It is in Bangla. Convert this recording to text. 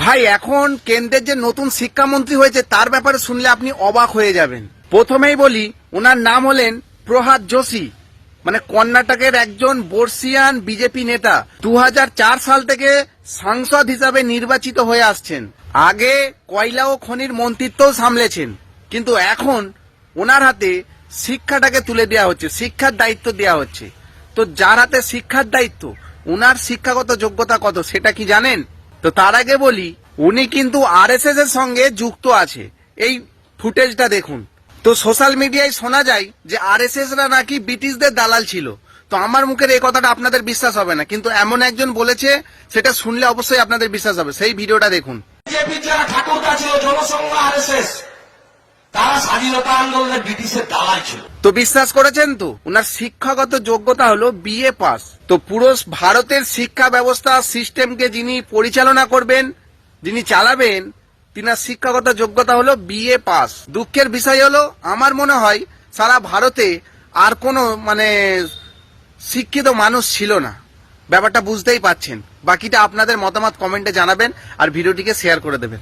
ভাই এখন কেন্দ্রের যে নতুন শিক্ষামন্ত্রী হয়েছে তার ব্যাপারে শুনলে আপনি অবাক হয়ে যাবেন। প্রথমেই বলি, ওনার নাম হলেন প্রহাদ যোশী, মানে কর্ণাটকের একজন বর্ষিয়ান বিজেপি নেতা। 2004 সাল থেকে সাংসদ হিসাবে নির্বাচিত হয়ে আসছেন। আগে কয়লা ও খনির মন্ত্রিত্বও সামলেছেন, কিন্তু এখন ওনার হাতে শিক্ষাটাকে তুলে দেওয়া হচ্ছে, শিক্ষার দায়িত্ব দেওয়া হচ্ছে। তো যার হাতে শিক্ষার দায়িত্ব, ওনার শিক্ষাগত যোগ্যতা কত সেটা কি জানেন? তো তার আগে বলি, উনি কিন্তু আরএসএস এর সঙ্গে যুক্ত আছে। এই ফুটেজটা দেখুন। তো সোশ্যাল মিডিয়ায় শোনা যায় যে আরএসএস রা নাকি ব্রিটিশদের দালাল ছিল। তো আমার মুখের এই কথাটা আপনাদের বিশ্বাস হবে না, কিন্তু এমন একজন বলেছে, সেটা শুনলে অবশ্যই আপনাদের বিশ্বাস হবে। সেই ভিডিওটা দেখুন। বিজেপির যারা ঠাকুরদা ছিল, জনসংঘ, আরএসএস, তারা স্বাধীনতা আন্দোলনে ব্রিটিশের দালাল ছিল। তো বিশ্বাস করেছেন তো? ওনার শিক্ষাগত যোগ্যতা হলো বিএ পাস। তো পুরো ভারতের শিক্ষা ব্যবস্থা সিস্টেমকে যিনি পরিচালনা করবেন, যিনি চালাবেন, তিনার শিক্ষাগত যোগ্যতা হলো বিএ পাস। দুঃখের বিষয় হলো, আমার মনে হয় সারা ভারতে আর কোনো শিক্ষিত মানুষ ছিল না। ব্যাপারটা বুঝতেই পাচ্ছেন। বাকিটা আপনাদের মতামত কমেন্টে জানাবেন আর ভিডিওটিকে শেয়ার করে দেবেন।